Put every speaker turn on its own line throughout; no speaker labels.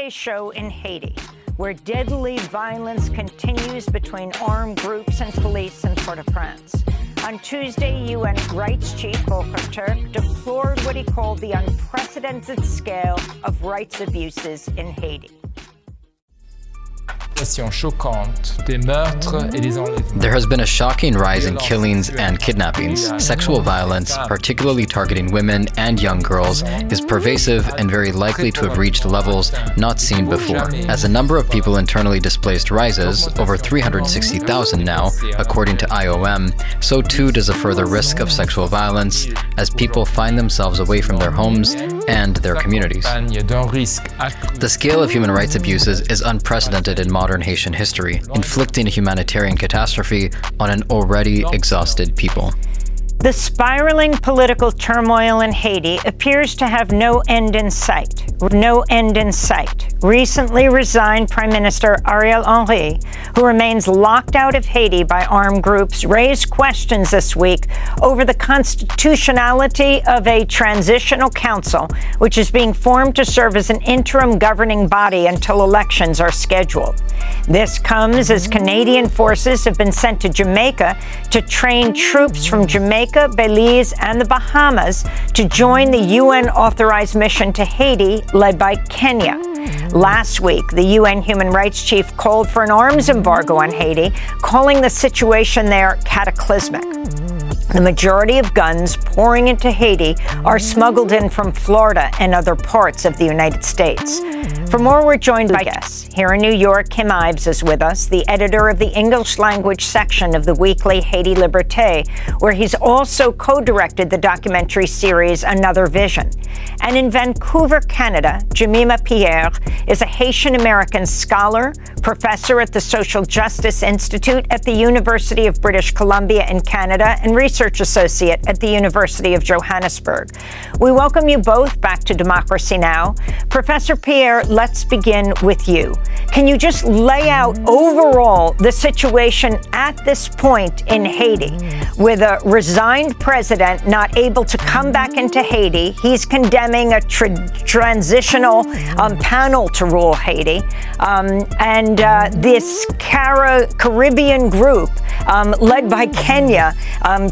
Today's show in Haiti, where deadly violence continues between armed groups and police in Port-au-Prince. On Tuesday, UN Rights Chief Volker Turk deplored what he called the unprecedented scale of rights abuses in Haiti.
There has been a shocking rise in killings and kidnappings. Sexual violence, particularly targeting women and young girls, is pervasive and very likely to have reached levels not seen before. As the number of people internally displaced rises, over 360,000 now, according to IOM, so too does a further risk of sexual violence as people find themselves away from their homes and their communities. The scale of human rights abuses is unprecedented in modern Haitian history, inflicting a humanitarian catastrophe on an already exhausted people.
The spiraling political turmoil in Haiti appears to have no end in sight. No end in sight. Recently resigned Prime Minister Ariel Henry, who remains locked out of Haiti by armed groups, raised questions this week over the constitutionality of a transitional council, which is being formed to serve as an interim governing body until elections are scheduled. This comes as Canadian forces have been sent to Jamaica to train troops from Jamaica, Belize, and the Bahamas to join the UN authorized mission to Haiti, led by Kenya. Last week, the UN Human Rights Chief called for an arms embargo on Haiti, calling the situation there cataclysmic. The majority of guns pouring into Haiti are smuggled in from Florida and other parts of the United States. For more, we're joined by guests. Here in New York, Kim Ives is with us, the editor of the English language section of the weekly Haiti Liberté, where he's also co-directed the documentary series Another Vision. And in Vancouver, Canada, Jemima Pierre is a Haitian-American scholar, professor at the Social Justice Institute at the University of British Columbia in Canada, and research associate at the University of Johannesburg. We welcome you both back to Democracy Now! Professor Pierre, let's begin with you. Can you just lay out overall the situation at this point in Haiti with a resigned president not able to come back into Haiti? He's condemning a transitional panel to rule Haiti. This Caribbean group led by Kenya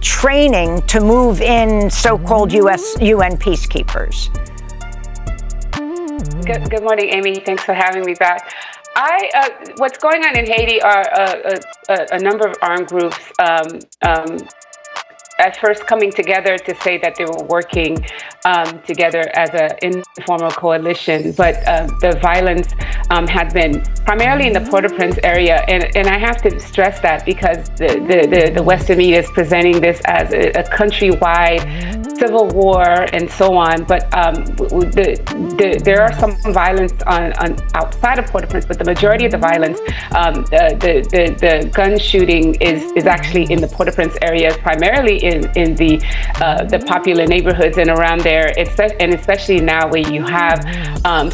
training to move in so-called UN peacekeepers.
Good morning, Amy. Thanks for having me back. What's going on in Haiti are a number of armed groups at first coming together to say that they were working together as an informal coalition, but the violence had been primarily in the Port-au-Prince area, and I have to stress that because the Western media is presenting this as a countrywide civil war and so on, but there are some violence on outside of Port-au-Prince, but the majority of the violence, the gun shooting is actually in the Port-au-Prince area, primarily in the popular neighborhoods and around there, and especially now where you have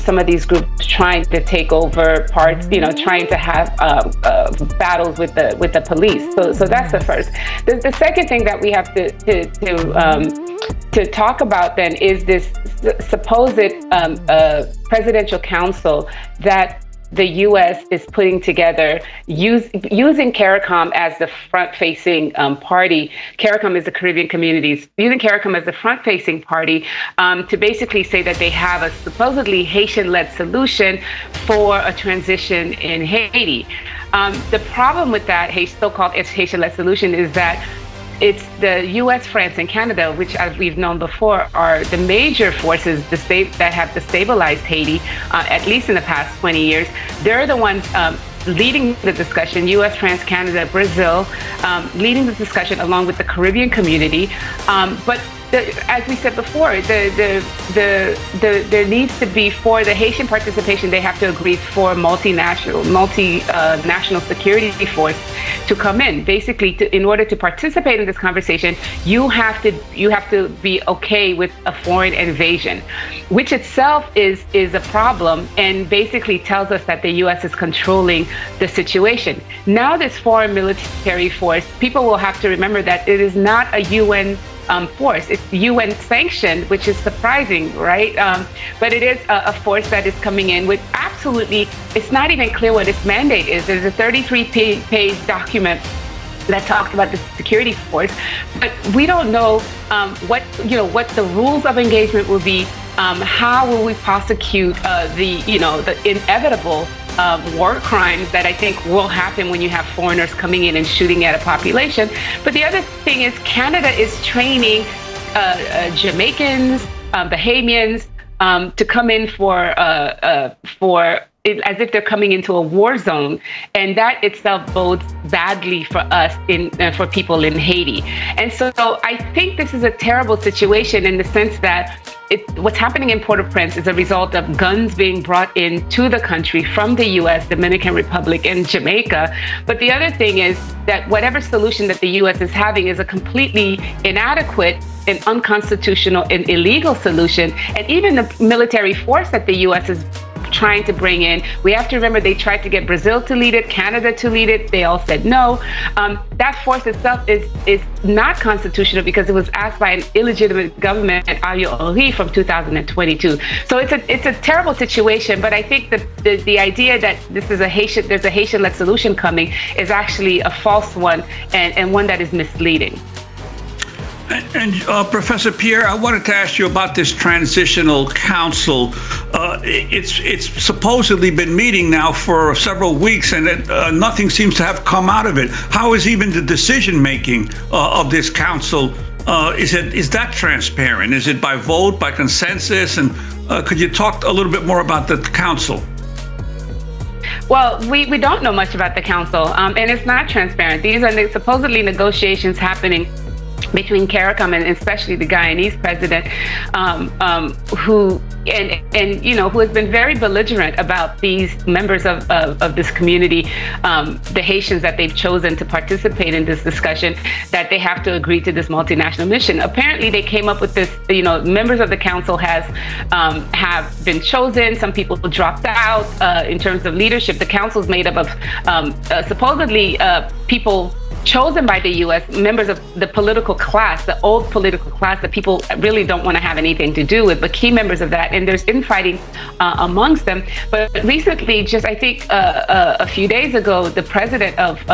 some of these groups trying to take over parts, trying to have battles with the police. So that's the first. The second thing that we have to talk about then is this supposed presidential council that the U.S. is putting together using CARICOM as the front-facing party. CARICOM is the Caribbean communities, using CARICOM as the front-facing party to basically say that they have a supposedly Haitian-led solution for a transition in Haiti. The problem with that so-called Haitian-led solution is that it's the U.S., France, and Canada, which, as we've known before, are the major forces that have destabilized Haiti, at least in the past 20 years. They're the ones leading the discussion, U.S., France, Canada, Brazil, leading the discussion along with the Caribbean community. But as we said before, there needs to be, for the Haitian participation, they have to agree for multinational security force to come in. Basically, in order to participate in this conversation, you have to be okay with a foreign invasion, which itself is a problem, and basically tells us that the U.S. is controlling the situation. Now, this foreign military force, people will have to remember that it is not a UN force. It's UN sanctioned, which is surprising, right? But it is a force that is coming in with absolutely, it's not even clear what its mandate is. There's a 33-page document that talks about the security force, but we don't know what the rules of engagement will be. How will we prosecute the inevitable war crimes that I think will happen when you have foreigners coming in and shooting at a population? But the other thing is Canada is training Jamaicans, Bahamians to come in for as if they're coming into a war zone, and that itself bodes badly for us for people in Haiti. And so I think this is a terrible situation in the sense that what's happening in Port-au-Prince is a result of guns being brought into the country from the U.S., Dominican Republic, and Jamaica. But the other thing is that whatever solution that the U.S. is having is a completely inadequate and unconstitutional and illegal solution. And even the military force that the U.S. is trying to bring in, we have to remember they tried to get Brazil to lead it, Canada to lead it. They all said no. That force itself is not constitutional because it was asked by an illegitimate government at Ariel Henry from 2022. So it's a terrible situation. But I think that the idea that there's a Haitian-led solution coming is actually a false one and one that is misleading.
And Professor Pierre, I wanted to ask you about this transitional council. It's supposedly been meeting now for several weeks, and nothing seems to have come out of it. How is even the decision making of this council? Is that transparent? Is it by vote, by consensus? And could you talk a little bit more about the council?
Well, we don't know much about the council, and it's not transparent. These are supposedly negotiations happening between CARICOM and especially the Guyanese president, who has been very belligerent about these members of this community, the Haitians that they've chosen to participate in this discussion, that they have to agree to this multinational mission. Apparently, they came up with this. Members of the council have been chosen. Some people dropped out in terms of leadership. The council is made up of supposedly people chosen by the U.S., members of the political class, the old political class that people really don't want to have anything to do with, but key members of that. And there's infighting amongst them. But recently, just I think a few days ago, the president of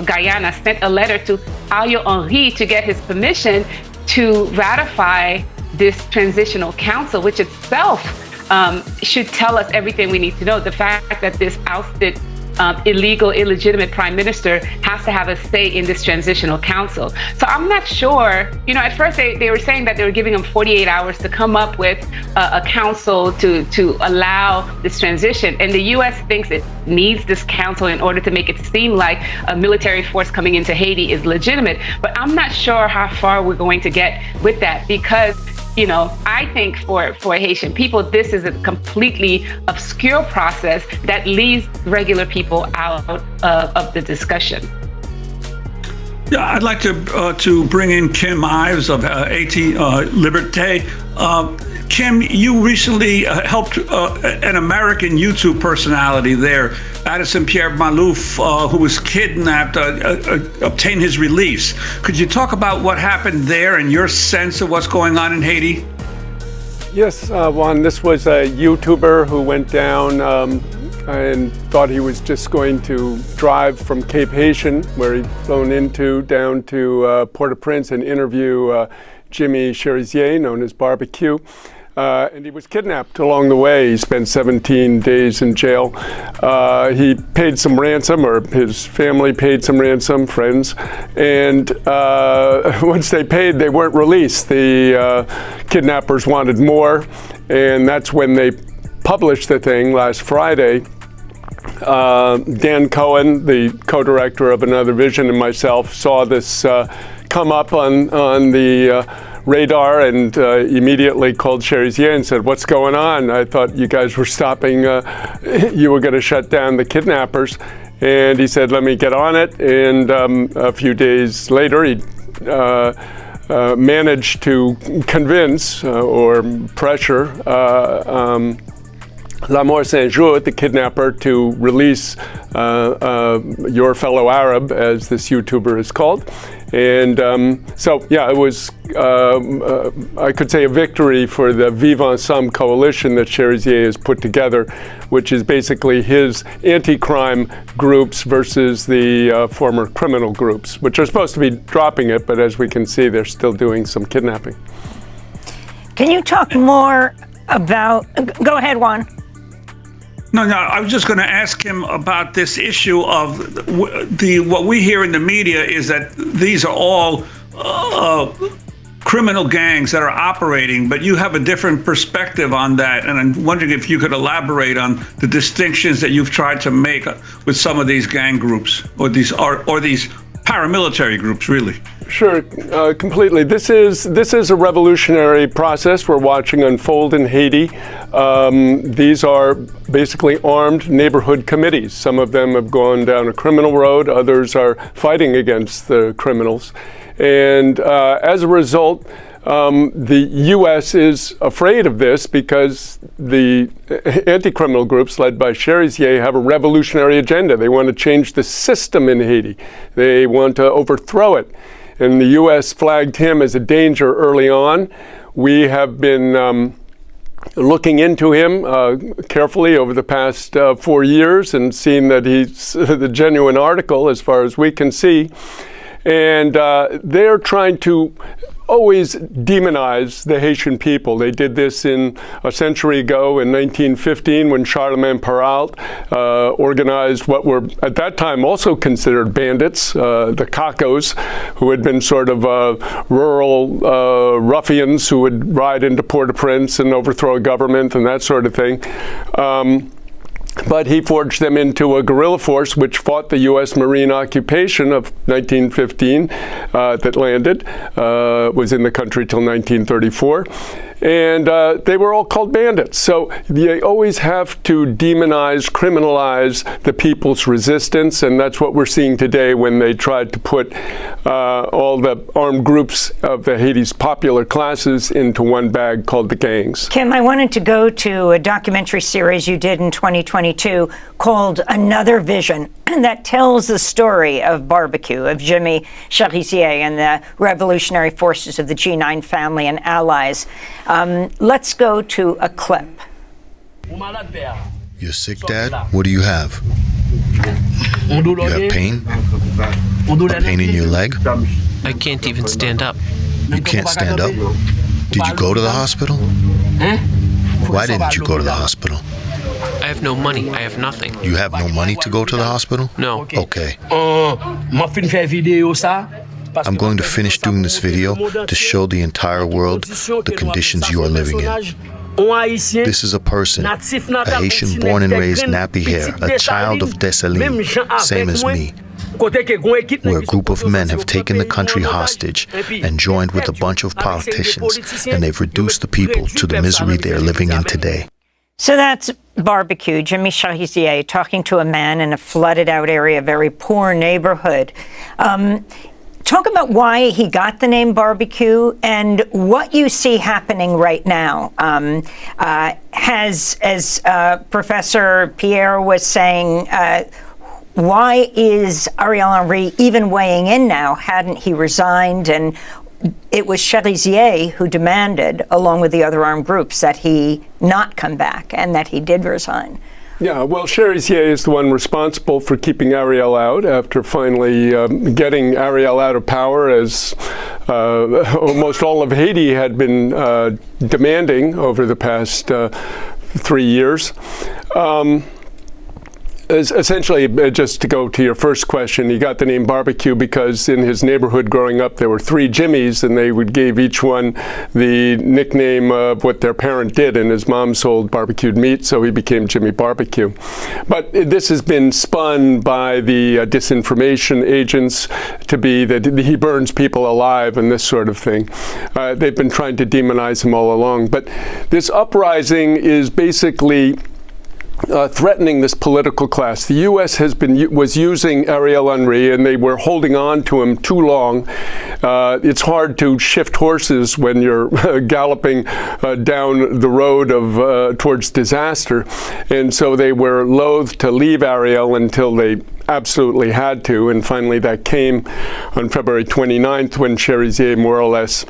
Guyana sent a letter to Ariel Henry to get his permission to ratify this transitional council, which itself should tell us everything we need to know. The fact that this ousted illegitimate prime minister has to have a say in this transitional council. So I'm not sure, at first they were saying that they were giving them 48 hours to come up with a council to allow this transition. And the U.S. thinks it needs this council in order to make it seem like a military force coming into Haiti is legitimate. But I'm not sure how far we're going to get with that because I think for Haitian people, this is a completely obscure process that leaves regular people out of the discussion.
Yeah, I'd like to bring in Kim Ives of Haiti Liberté. Kim, you recently helped an American YouTube personality there, Addison Pierre Malouf, who was kidnapped, obtain his release. Could you talk about what happened there and your sense of what's going on in Haiti?
Yes, Juan, this was a YouTuber who went down and thought he was just going to drive from Cape Haitian, where he'd flown down to Port-au-Prince and interview Jimmy Cherizier, known as Barbecue. And he was kidnapped along the way. He spent 17 days in jail. He paid some ransom, or his family paid some ransom, friends. And once they paid, they weren't released. The kidnappers wanted more. And that's when they published the thing last Friday. Dan Cohen, the co-director of Another Vision, and myself saw this come up on the radar and immediately called Cherizier and said, "What's going on? I thought you guys were stopping, you were going to shut down the kidnappers." And he said, "Let me get on it." And a few days later, he managed to convince or pressure L'Amour Saint-Jour, the kidnapper, to release Your Fellow Arab, as this YouTuber is called. And so, yeah, it was, I could say, a victory for the Vivre Ensemble coalition that Cherizier has put together, which is basically his anti-crime groups versus the former criminal groups, which are supposed to be dropping it, but as we can see, they're still doing some kidnapping.
Can you talk more about, go ahead, Juan.
No, I was just going to ask him about this issue of what we hear in the media is that these are all criminal gangs that are operating, but you have a different perspective on that. And I'm wondering if you could elaborate on the distinctions that you've tried to make with some of these gang groups or these paramilitary groups, really.
Sure, completely. This is a revolutionary process we're watching unfold in Haiti. These are basically armed neighborhood committees. Some of them have gone down a criminal road, others are fighting against the criminals. And as a result, the U.S. is afraid of this because the anti-criminal groups led by Cherizier have a revolutionary agenda. They want to change the system in Haiti. They want to overthrow it. And the U.S. flagged him as a danger early on. We have been looking into him carefully over the past 4 years and seen that he's the genuine article as far as we can see. And they're trying to always demonize the Haitian people. They did this a century ago in 1915 when Charlemagne Perrault organized what were at that time also considered bandits, the Cacos, who had been sort of rural ruffians who would ride into Port-au-Prince and overthrow a government and that sort of thing. But he forged them into a guerrilla force which fought the U.S. Marine occupation of 1915 that landed, was in the country till 1934. And they were all called bandits. So they always have to demonize, criminalize the people's resistance, and that's what we're seeing today when they tried to put all the armed groups of the Haiti's popular classes into one bag called the gangs.
Kim, I wanted to go to a documentary series you did in 2022 called Another Vision that tells the story of barbecue, of Jimmy Cherizier and the revolutionary forces of the G9 family and allies. Let's go to a clip.
You're sick, Dad? What do you have? You have pain? Pain in your leg?
I can't even stand up.
You can't stand up? Did you go to the hospital? Why didn't you go to the hospital?
I have no money. I have nothing.
You have no money to go to the hospital?
No.
Okay. I'm going to finish doing this video to show the entire world the conditions you are living in. This is a person, a Haitian born and raised nappy hair, a child of Dessalines, same as me. Where a group of men have taken the country hostage and joined with a bunch of politicians, and they've reduced the people to the misery they are living in today.
So that's barbecue, Jimmy Cherizier talking to a man in a flooded out area, very poor neighborhood. Talk about why he got the name barbecue and what you see happening right now. As Professor Pierre was saying, why is Ariel Henry even weighing in now? Hadn't he resigned? And it was Cherizier who demanded, along with the other armed groups, that he not come back and that he did resign.
Yeah, well, Cherizier is the one responsible for keeping Ariel out after finally getting Ariel out of power, as almost all of Haiti had been demanding over the past 3 years. Essentially, just to go to your first question, he got the name barbecue because in his neighborhood growing up there were 3 Jimmys, and they gave each one the nickname of what their parent did, and his mom sold barbecued meat, so he became Jimmy Barbecue. But this has been spun by the disinformation agents to be that he burns people alive and this sort of thing. They've been trying to demonize him all along. But this uprising is basically threatening this political class. The U.S. was using Ariel Henry, and they were holding on to him too long. It's hard to shift horses when you're galloping down the road of towards disaster, and so they were loath to leave Ariel until they absolutely had to. And finally, that came on February 29th, when Cherizier more or less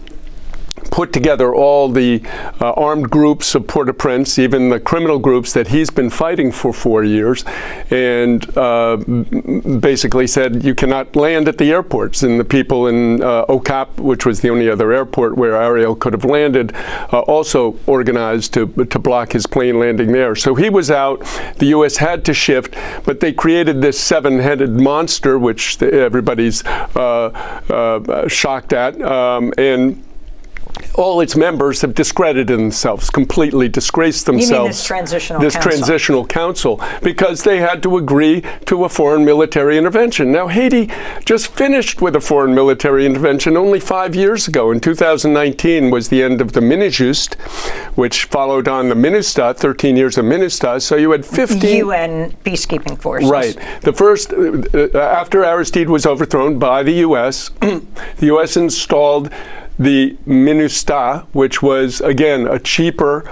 put together all the armed groups of Port-au-Prince, even the criminal groups that he's been fighting for 4 years, and basically said you cannot land at the airports. And the people in Okap, which was the only other airport where Ariel could have landed, also organized to block his plane landing there. So he was out. The U.S. had to shift, but they created this seven-headed monster, which everybody's shocked at, and all its members have discredited themselves, completely disgraced themselves.
You mean this transitional
council, because they had to agree to a foreign military intervention. Now, Haiti just finished with a foreign military intervention only 5 years ago. In 2019 was the end of the MINUSTAH, which followed on the MINUSTAH, 13 years of MINUSTAH. So you had 15
UN peacekeeping forces.
Right. The first, after Aristide was overthrown by the U.S., the U.S. installed the MINUSTAH, which was, again, a cheaper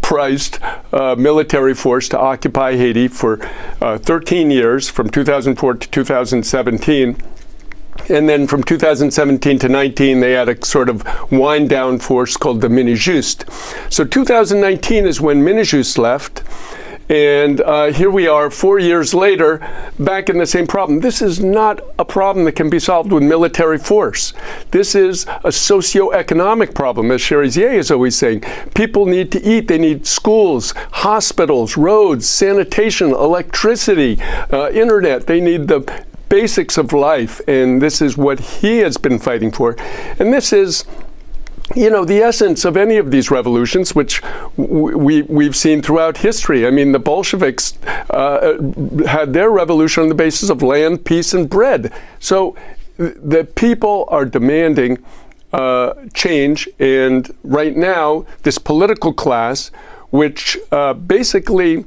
priced military force to occupy Haiti for 13 years, from 2004 to 2017. And then from 2017 to 19, they had a sort of wind-down force called the MINUSTAH. So 2019 is when MINUSTAH left. And here we are 4 years later, back in the same problem. This is not a problem that can be solved with military force. This is a socio-economic problem, as Cherizier is always saying. People need to eat. They need schools, hospitals, roads, sanitation, electricity, internet. They need the basics of life. And this is what he has been fighting for. And this is, you know, the essence of any of these revolutions, which we've seen throughout history. I mean, the Bolsheviks had their revolution on the basis of land, peace, and bread. So the people are demanding change. And right now, this political class, which basically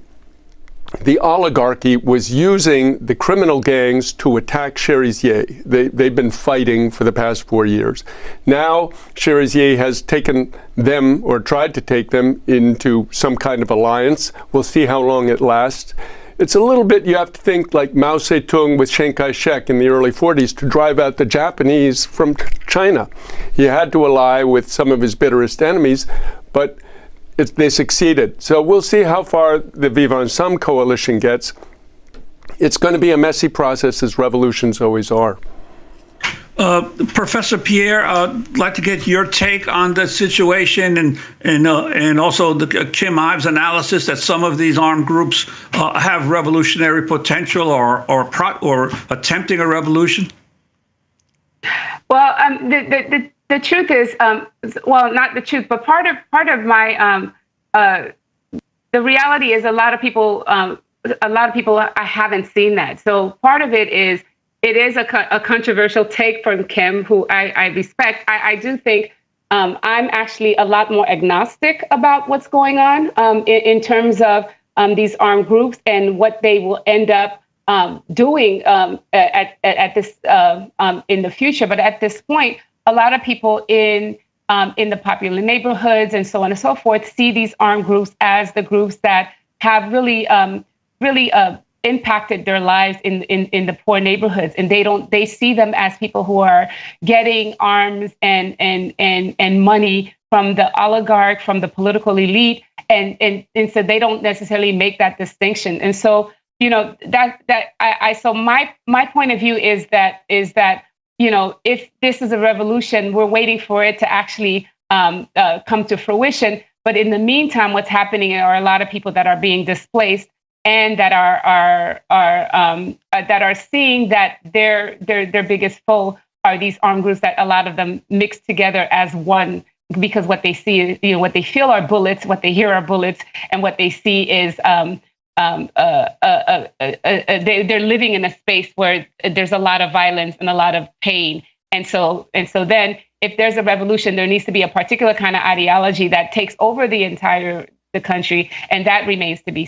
the oligarchy was using the criminal gangs to attack Cherizier. They've been fighting for the past 4 years. Now, Cherizier has taken them, or tried to take them, into some kind of alliance. We'll see how long it lasts. It's a little bit, you have to think like Mao Zedong with Chiang Kai-shek in the early 40s to drive out the Japanese from China. He had to ally with some of his bitterest enemies, but they succeeded. So we'll see how far the Vivre Ensemble coalition gets. It's going to be a messy process, as revolutions always are.
Professor Pierre, I'd like to get your take on the situation, and also the Kim Ives analysis that some of these armed groups have revolutionary potential or attempting a revolution.
Well, the truth is, well, not the truth, but part of my the reality is a lot of people I haven't seen that. So part of it is a controversial take from Kim, who I respect. I do think I'm actually a lot more agnostic about what's going on in terms of these armed groups and what they will end up doing at this in the future. But at this point, a lot of people in the popular neighborhoods and so on and so forth see these armed groups as the groups that have really impacted their lives in the poor neighborhoods, and they see them as people who are getting arms and money from the oligarch, from the political elite, and so they don't necessarily make that distinction. And so, you know, so my point of view is that you know, if this is a revolution, we're waiting for it to actually come to fruition. But in the meantime, what's happening are a lot of people that are being displaced and that are seeing that their biggest foe are these armed groups that a lot of them mix together as one, because what they see is, you know, what they feel are bullets, what they hear are bullets, and what they see is they're living in a space where there's a lot of violence and a lot of pain. And so then if there's a revolution, there needs to be a particular kind of ideology that takes over the country. And that remains to be